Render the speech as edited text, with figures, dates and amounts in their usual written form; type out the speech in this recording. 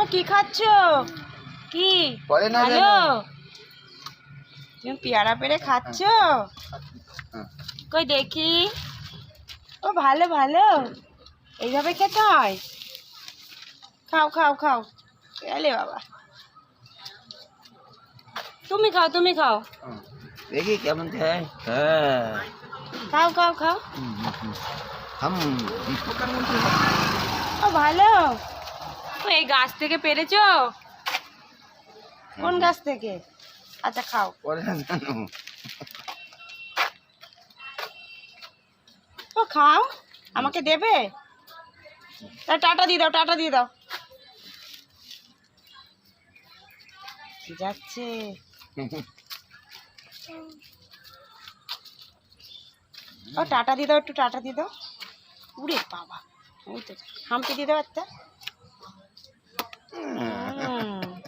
ও কি খাচ্ছ? কি ভালো? তুমি পেয়ারা পেরে খাচ্ছ? কই দেখি। ও ভালো ভালো, এইভাবে খেতে হয়। খাও খাও খাও। এলে বাবা, তুমি খাও তুমি খাও। দেখি কেমন খায়। হ্যাঁ, খাও খাও খাও। হাম। ও ভালো। ও এই গাছ থেকে পেরেছো? কোন গাছ থেকে? আচ্ছা খাও। পরে না জানো। ও খাও, আমাকে দেবে? তা টাটা দিয়ে দাও, টাটা দিয়ে দাও। কি যাচ্ছে? ও টাটা দিয়ে দাও, একটু টাটা দিয়ে দাও। উড়ে বাবা, ওই তো হাম্পি দিয়ে দাও একটা।